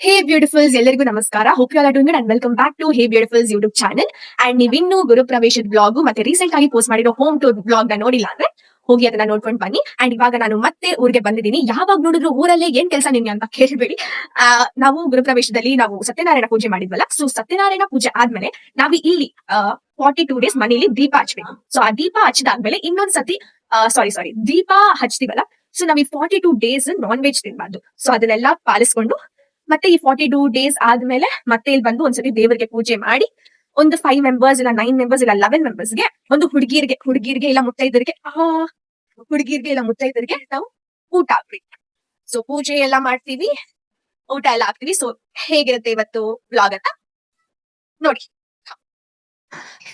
ಹೇ beautifuls ಎಲ್ಲರಿಗೂ ನಮಸ್ಕಾರ. Hope you are doing good and welcome back to hey beautifuls YouTube channel. And ನೀವಿನ್ನು ಗುರುಪ್ರವೇಶದ blog ಮತ್ತೆ recent ಆಗಿ ಪೋಸ್ಟ್ ಮಾಡಿರೋ ಹೋಮ್ ಟೂರ್ ಬ್ಲಾಗ್ ನ ನೋಡಿಲ್ಲ ಅಂದ್ರೆ ಹೋಗಿ ಅದನ್ನ ನೋಡ್ಕೊಂಡು ಬನ್ನಿ. ಅಂಡ್ ಇವಾಗ ನಾನು ಮತ್ತೆ ಊರಿಗೆ ಬಂದಿದ್ದೀನಿ. ಯಾವಾಗ ನೋಡಿದ್ರು ಊರಲ್ಲೇ ಏನ್ ಕೆಲಸ ನಿಮ್ಗೆ ಅಂತ ಕೇಳಬೇಡಿ. ನಾವು ಗುರುಪ್ರವೇಶದಲ್ಲಿ ನಾವು ಸತ್ಯನಾರಾಯಣ ಪೂಜೆ ಮಾಡಿದ್ವಲ್ಲ. ಸೊ ಸತ್ಯನಾರಾಯಣ ಪೂಜೆ ಆದ್ಮೇಲೆ ನಾವು ಇಲ್ಲಿ 42 ಡೇಸ್ ಮನೇಲಿ ದೀಪ ಹಚ್ಬೇಕು. ಸೊ ಆ ದೀಪ ಹಚ್ಚಿದಾದ್ಮೇಲೆ ಇನ್ನೊಂದ್ಸತಿ ಸಾರಿ ದೀಪ ಹಚ್ತೀವಲ್ಲ. ಸೊ ನಾವ್ ಈ 42 ಡೇಸ್ ನಾನ್ ವೆಜ್ ತಿನ್ಬಾರ್ದು. ಸೊ ಅದನ್ನೆಲ್ಲ ಪಾಲಿಸ್ಕೊಂಡು ಮತ್ತೆ ಈ 42 ಡೇಸ್ ಆದ್ಮೇಲೆ ಮತ್ತೆ ಇಲ್ಲಿ ಬಂದು ಒಂದ್ಸತಿ ದೇವರಿಗೆ ಪೂಜೆ ಮಾಡಿ ಒಂದು 5 ಮೆಂಬರ್ಸ್ ಇಲ್ಲ 9 ಮೆಂಬರ್ಸ್ ಇಲ್ಲ 11 ಮೆಂಬರ್ಸ್ಗೆ ಒಂದು ಹುಡುಗಿರ್ಗೆ ಇಲ್ಲ ಮುತ್ತೈದರಿಗೆ ನಾವು ಊಟ ಹಾಕ್ಬೇಕು. ಸೊ ಪೂಜೆ ಎಲ್ಲ ಮಾಡ್ತೀವಿ, ಊಟ ಎಲ್ಲ ಹಾಕ್ತಿವಿ. ಸೊ ಹೇಗಿರುತ್ತೆ ಇವತ್ತು ವ್ಲಾಗ್ ಅಂತ ನೋಡಿ.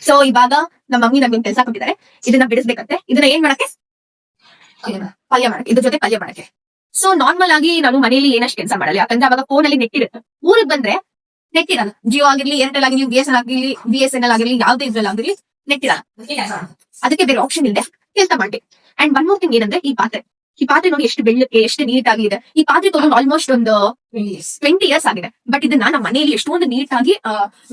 ಸೊ ಇವಾಗ ನಮ್ಮ ಮಮ್ಮಿ ನಮ್ಗೆ ಕೆಲಸ ಕೊಟ್ಟಿದ್ದಾರೆ. ಇದನ್ನ ಬಿಡಿಸ್ಬೇಕಂತೆ. ಇದನ್ನ ಏನ್ ಮಾಡಕ್ಕೆ? ಪಲ್ಯ ಮಾಡಕ್ಕೆ. ಇದ್ರ ಜೊತೆ ಪಲ್ಯ ಮಾಡಕ್ಕೆ. ಸೊ ನಾರ್ಮಲ್ ಆಗಿ ನಾನು ಮನೆಯಲ್ಲಿ ಏನಷ್ಟು ಕೆಲಸ ಮಾಡಲ್ಲ, ಯಾಕಂದ್ರೆ ಅವಾಗ ಫೋನ್ ಅಲ್ಲಿ ನೆಟ್ ಇರುತ್ತೆ. ಊರಿಗೆ ಬಂದ್ರೆ ನೆಟ್ ಇರಲ್ಲ. ಜಿಯೋ ಆಗಿರ್ಲಿ, ಏರ್ಟೆಲ್ ಆಗಿರ್ಲಿ, BSNL ಆಗಿರ್ಲಿ, ಯಾವ್ದೇ ಇದ್ರಲ್ಲಿ ಆಗಿರ್ಲಿ ನೆಟ್ ಇರಲ್ಲ. ಅದಕ್ಕೆ ಬೇರೆ ಆಪ್ಷನ್ ಇದೆ, ಕೆಲಸ ಮಾಡಿ. ಅಂಡ್ ಒನ್ ಮೋರ್ ಥಿಂಗ್ ಏನಂದ್ರೆ ಈ ಪಾತ್ರೆ ನೋಡಿ ಎಷ್ಟು ಬೆಳ್ಳಕ್ಕೆ, ಎಷ್ಟು ನೀಟ್ ಆಗಿದೆ. ಈ ಪಾತ್ರೆ ತಗೊಂಡು ಆಲ್ಮೋಸ್ಟ್ ಒಂದು 20 years ಆಗಿದೆ. ಬಟ್ ಇದನ್ನ ನಮ್ಮ ಮನೆಯಲ್ಲಿ ಎಷ್ಟೊಂದು ನೀಟ್ ಆಗಿ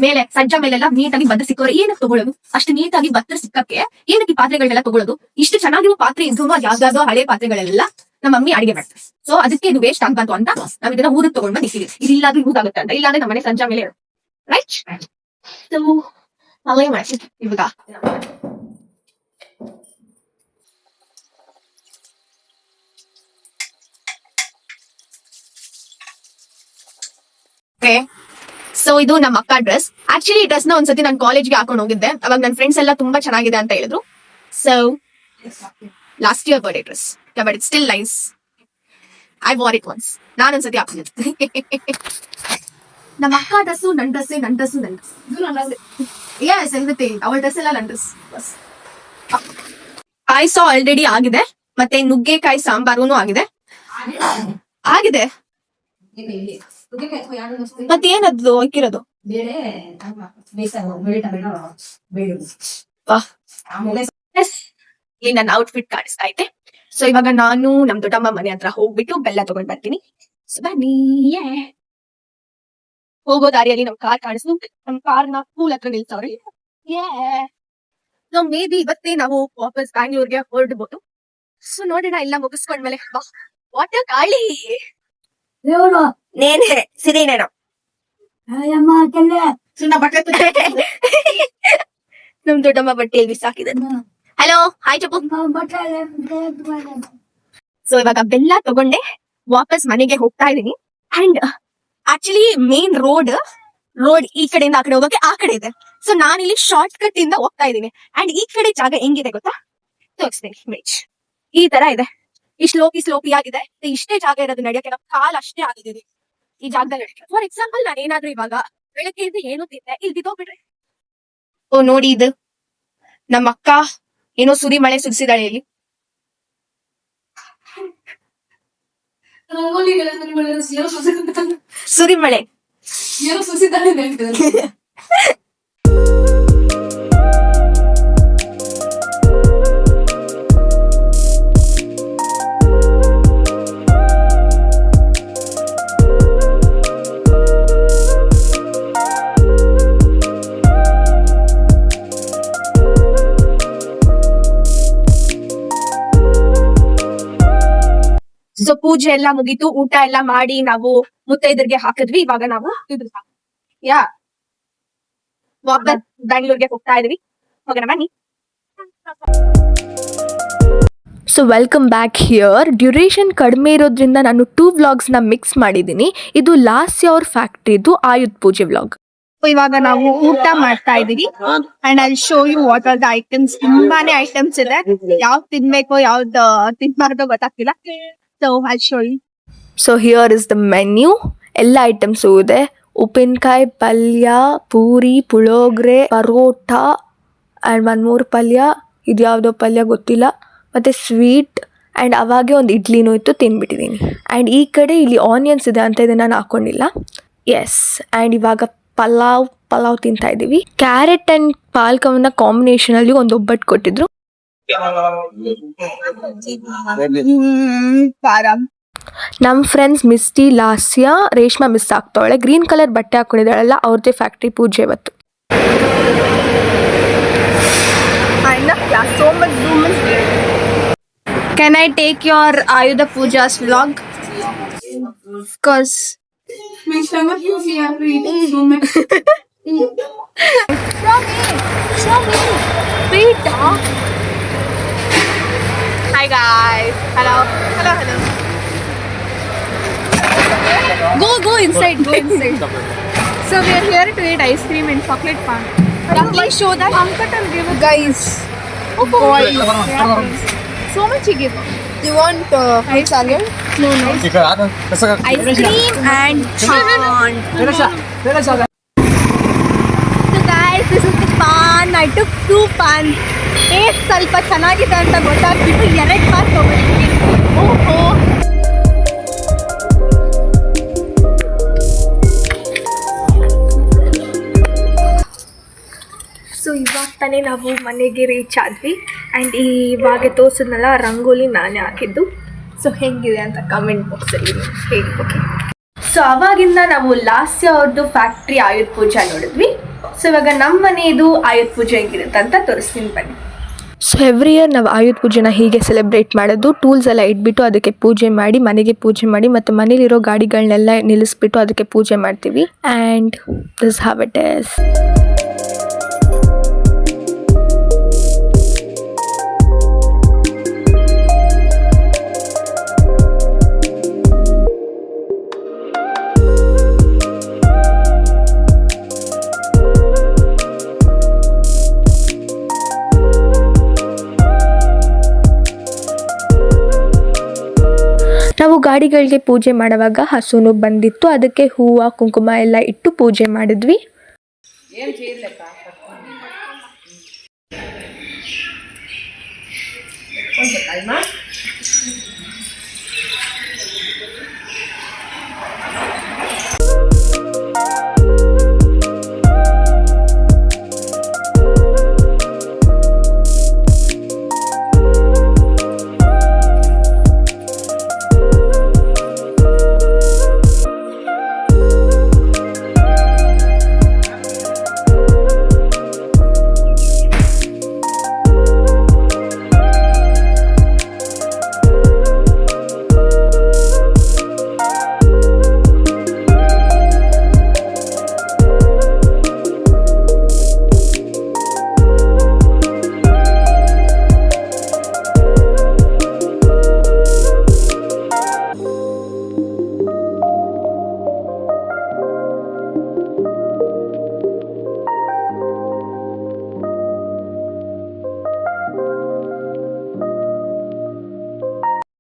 ಮೇಲೆ ಸಜ್ಜ ಮೇಲೆಲ್ಲ ನೀಟ್ ಆಗಿ ಬದ್ರ ಸಿಕ್ಕೋರು. ಏನಕ್ಕೆ ತಗೊಳ್ಳೋದು? ಅಷ್ಟು ನೀಟ್ ಆಗಿ ಬದ್ರ ಸಿಕ್ಕಕ್ಕೆ ಏನಕ್ಕೆ ಈ ಪಾತ್ರೆಗಳನ್ನೆಲ್ಲ ತಗೊಳ್ಳೋದು? ಇಷ್ಟು ಚೆನ್ನಾಗಿರೋ ಪಾತ್ರೆ ಇದ್ರು ಯಾವ್ದಾದ್ರು ಹಳೆ ಪಾತ್ರೆಗಳೆಲ್ಲ ನಮ್ಮ ಮಮ್ಮಿ ಅಡಿಗೆ ಮಾಡ್ತಾರೆ. ಸೊ ಅದಕ್ಕೆ ಇದು ವೇಸ್ಟ್ ಆಗ್ಬಾರ್ದು ಅಂತ ನಾವ್ ಇದನ್ನ ಊರಿಗೆ ತಗೊಂಡ್ ಬಂದಿದ್ದೀವಿ. ಇದಿಲ್ಲಾದ್ರೂ ಯೂಸ್ ಆಗುತ್ತೆ ಅಂತ. ಇಲ್ಲಾಂದ್ರೆ ನಮ್ಮ ಮನೆ ಸಂಜೆ ಮೇಲೆ ರೈಟ್. ಸೊ ನಾವೇ ಮಾಡ್ತೀವಿ ಇವಾಗ. ಸೊ ಇದು ನಮ್ಮ ಅಕ್ಕ ಡ್ರೆಸ್. ಆಕ್ಚುಲಿ ಈ ಡ್ರೆಸ್ ನ ಒಂದ್ಸತಿ ನಾನು ಕಾಲೇಜ್ಗೆ ಹಾಕೊಂಡು ಹೋಗಿದ್ದೆ. ಅವಾಗ ನನ್ನ ಫ್ರೆಂಡ್ಸ್ ಎಲ್ಲ ತುಂಬಾ ಚೆನ್ನಾಗಿದೆ ಅಂತ ಹೇಳಿದ್ರು. So last year birthday dress, but it's still nice. I war it once. ನಾನು ಒಂದ್ಸತಿ ಹಾಕೊಂಡಿದ್ದೆ. ನಮ್ಮ ಅಕ್ಕ ಡ್ರೆಸ್ಸು ನನ್ ಡ್ರೆಸ್ ಅವಳ ಡ್ರೆಸ್ ಎಲ್ಲ ನನ್ ಡ್ರೆಸ್. ಪಾಯಸ ಆಲ್ರೆಡಿ ಆಗಿದೆ, ಮತ್ತೆ ನುಗ್ಗೆಕಾಯಿ ಸಾಂಬಾರು ಆಗಿದೆ. ಮತ್ತೇನದ್ದು ಹಾಕಿರೋದು? ಇಲ್ಲಿ ನನ್ನ ಔಟ್ಫಿಟ್ ಕಾಣಿಸ್ತಾ ಐತೆ. ಸೊ ಇವಾಗ ನಾನು ನಮ್ ದೊಡ್ಡಮ್ಮ ಮನೆ ಹತ್ರ ಹೋಗ್ಬಿಟ್ಟು ಬೆಲ್ಲ ತಗೊಂಡ್ ಬರ್ತೀನಿ. ಬನ್ನಿ. ಹೋಗೋ ದಾರಿಯಲ್ಲಿ ನಮ್ ಕಾರ್ ಕಾಣಿಸ್ತು. ನಮ್ ಕಾರ್ನ ಸ್ಕೂಲ್ ಹತ್ರ ನಿಲ್ಸವ್ರಿ. ಮೇ ಬಿ ಇವತ್ತೇ ನಾವು ವಾಪಸ್ ಬ್ಯಾಂಗ್ಳೂರ್ಗೆ ಹೊರಡ್ಬೋದು. ಸೊ ನೋಡೋಣ, ಎಲ್ಲ ಮುಗಿಸ್ಕೊಂಡ್ಮೇಲೆ. ವಾಟರ್ ಗಾಳಿ ನೇನೆ ಸಿರಿನೇನೋ ನಮ್ ದೊಡ್ಡಮ್ಮ ಬಟ್ಟೆಯಲ್ಲಿ ಬಿಸಾಕಿದ. ಹಲೋ, ಹಾಯ್ ಚಪ್ಪು. ಸೊ ಇವಾಗ ಬೆಲ್ಲ ತಗೊಂಡೆ ವಾಪಸ್ ಮನೆಗೆ ಹೋಗ್ತಾ ಇದೀನಿ. ಅಂಡ್ ಆಕ್ಚುಲಿ ಮೇನ್ ರೋಡ್ ಈ ಕಡೆಯಿಂದ ಆ ಕಡೆ ಹೋಗಕ್ಕೆ ಆ ಕಡೆ ಇದೆ. ಸೊ ನಾನಿಲ್ಲಿ ಶಾರ್ಟ್ ಕಟ್ ಇಂದ ಹೋಗ್ತಾ ಇದೀನಿ. ಅಂಡ್ ಈ ಕಡೆ ಜಾಗ ಹೆಂಗಿದೆ ಗೊತ್ತಾ? ತೋರಿಸ್ತೀನಿ. ಇಮೇಜ್ ಈ ತರ ಇದೆ. ಈ ಸ್ಲೋಪಿ ಆಗಿದೆ. ಇಷ್ಟೇ ಜಾಗ ಇರೋದು ನಡೆಯಕ್ಕೆ. ನಾವು ಕಾಲ್ ಅಷ್ಟೇ ಆಗಿದ್ದೀವಿ ಈ ಜಾಗದಲ್ಲಿ. ಫಾರ್ ಎಕ್ಸಾಂಪಲ್ ನಾನು ಏನಾದ್ರು ಇವಾಗ ಬೆಳಗ್ಗೆ ಏನು ತಿಂದೆ, ಇಲ್ಲಿ ಬಿದ್ದೋಗ್ಬಿಟ್ರೆ. ಓ ನೋಡಿ, ಇದು ನಮ್ಮ ಅಕ್ಕ ಏನೋ ಸುರಿಮಳೆ ಸುರಿಸಿದಾಳೆ ಇಲ್ಲಿ. ಸುರಿಮಳೆ ಸೊ ಪೂಜೆ ಎಲ್ಲ ಮುಗೀತು, ಊಟ ಎಲ್ಲ ಮಾಡಿ ನಾವು ಮುತ್ತೈದರಿಗೆ ಹಾಕಿದ್ವಿ. ಇವಾಗ ನಾವು ವಾಪಸ್ ಬ್ಯಾಂಗ್ಳೂರ್ಗೆ ಹೋಗ್ತಾ ಇದೀವಿ. ಹೋಗೋಣ ಬನ್ನಿ. So welcome back here. Duration ಕಡಿಮೆ ಇರೋದ್ರಿಂದ ನಾನು 2 ವ್ಲಾಗ್ಸ್ನ ಮಿಕ್ಸ್ ಮಾಡಿದ್ದೀನಿ. ಇದು ಲಾಸ್ಟ್ ಅವರ್ ಫ್ಯಾಕ್ಟ್ರಿದು ಆಯುಧ್ ಪೂಜೆ ವ್ಲಾಗ್. ಇವಾಗ ನಾವು ಊಟ ಮಾಡ್ತಾ ಇದೀವಿ. And I show you what are the items. ತುಂಬಾನೇ ಐಟಮ್ಸ್ ಇದೆ. ಯಾವ್ದು ತಿನ್ಬೇಕೋ ಯಾವ್ದು ತಿನ್ಬಾರ್ದೋ ಗೊತ್ತಾಗ್ತಿಲ್ಲ. So I show you. So here is the menu. ಎಲ್ಲ ಐಟಮ್ಸು ಇದೆ. ಉಪ್ಪಿನಕಾಯಿ ಪಲ್ಯ, ಪೂರಿ, ಪುಳೋಗ್ರೆ, ಪರೋಟ ಆ್ಯಂಡ್ 1 more ಪಲ್ಯ. ಇದು ಯಾವುದೋ ಪಲ್ಯ ಗೊತ್ತಿಲ್ಲ. ಮತ್ತು ಸ್ವೀಟ್ ಆ್ಯಂಡ್ ಅವಾಗೆ ಒಂದು ಇಡ್ಲಿನೂ ಇತ್ತು, ತಿನ್ಬಿಟ್ಟಿದ್ದೀನಿ. ಆ್ಯಂಡ್ ಈ ಕಡೆ ಇಲ್ಲಿ ಆನಿಯನ್ಸ್ ಇದೆ ಅಂತ ಇದನ್ನು ನಾನು ಹಾಕ್ಕೊಂಡಿಲ್ಲ. ಎಸ್. ಆ್ಯಂಡ್ ಇವಾಗ ಪಲಾವ್ ತಿಂತಾ ಇದ್ದೀವಿ. ಕ್ಯಾರೆಟ್ ಆ್ಯಂಡ್ ಪಾಲ್ಕವನ್ನ ಕಾಂಬಿನೇಷನಲ್ಲಿ ಒಂದು ಒಬ್ಬಟ್ಟು ಕೊಟ್ಟಿದ್ರು. ನಮ್ಮ ಫ್ರೆಂಡ್ಸ್ ಮಿಸ್ಟಿ, ಲಾಸ್ಯ, ರೇಷ್ಮಾ ಮಿಸ್ ಆಗ್ತಾವಳೆ. ಗ್ರೀನ್ ಕಲರ್ ಬಟ್ಟೆ ಹಾಕೊಂಡಿದ್ದಾಳಲ್ಲ, ಅವ್ರದ್ದೇ ಫ್ಯಾಕ್ಟ್ರಿ ಪೂಜೆ ಇವತ್ತು. Can I take your Ayudha Puja's vlog? Of course. Show me. Wait. Hi guys. Hello. Go inside. So we are here to eat ice cream and chocolate pan. Please show that. Uncle give it. Guys. Oh boy. So much he gave. You want fruit salad? No. Ice cream and pan. So guys, this is the pan. I took 2 pans. ಸ್ವಲ್ಪ ಚೆನ್ನಾಗಿದೆ ಅಂತ ಗೊತ್ತಾಗ್ಬಿಟ್ಟು 2 PAN ತಗೊಂಡಿದ್ದೀನಿ. ಓಹೋ. So ಇವಾಗ ತಾನೇ ನಾವು ಮನೆಗೆ reach ಆದ್ವಿ. ಆ್ಯಂಡ್ ಇವಾಗ ತೋರಿಸಿದ್ನಲ್ಲ ರಂಗೋಲಿ ನಾನೇ ಹಾಕಿದ್ದು. ಸೊ ಹೆಂಗಿದೆ ಅಂತ ಕಮೆಂಟ್ ಬಾಕ್ಸಲ್ಲಿ ಹೇಳಿ. ಓಕೆ, ಸೊ ಅವಾಗಿಂದ ನಾವು ಲಾಸ್ಯ ಅವ್ರದ್ದು ಫ್ಯಾಕ್ಟ್ರಿ ಆಯುಧ ಪೂಜೆ ನೋಡಿದ್ವಿ. ಸೊ ಇವಾಗ ನಮ್ಮ ಮನೆಯದು ಆಯುಧ ಪೂಜೆ ಹೆಂಗಿರುತ್ತೆ ಅಂತ ತೋರಿಸ್ತೀನಿ ಬನ್ನಿ. ಸೊ ಎವ್ರಿ ಇಯರ್ ನಾವು ಆಯುಧ ಪೂಜೆನ ಹೀಗೆ ಸೆಲೆಬ್ರೇಟ್ ಮಾಡೋದು. ಟೂಲ್ಸ್ ಎಲ್ಲ ಇಟ್ಬಿಟ್ಟು ಅದಕ್ಕೆ ಪೂಜೆ ಮಾಡಿ, ಮನೆಗೆ ಪೂಜೆ ಮಾಡಿ, ಮತ್ತು ಮನೇಲಿರೋ ಗಾಡಿಗಳನ್ನೆಲ್ಲ ನಿಲ್ಲಿಸ್ಬಿಟ್ಟು ಅದಕ್ಕೆ ಪೂಜೆ ಮಾಡ್ತೀವಿ. And this how it is. ನಾವು ಗಾಡಿಗಳಿಗೆ ಪೂಜೆ ಮಾಡುವಾಗ ಹಸುನು ಬಂದಿತ್ತು. ಅದಕ್ಕೆ ಹೂವು ಕುಂಕುಮ ಎಲ್ಲ ಇಟ್ಟು ಪೂಜೆ ಮಾಡಿದ್ವಿ.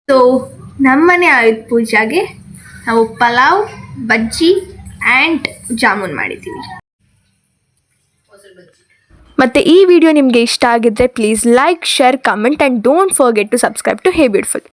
ಸೊ ನಮ್ಮನೆ ಆಯುಧ ಪೂಜೆಗೆ ನಾವು ಪಲಾವ್, ಬಜ್ಜಿ ಆ್ಯಂಡ್ ಜಾಮೂನ್ ಮಾಡಿದ್ದೀವಿ. ಮತ್ತು ಈ ವಿಡಿಯೋ ನಿಮಗೆ ಇಷ್ಟ ಆಗಿದ್ದರೆ please like, share, comment and don't forget to subscribe to hey beautiful.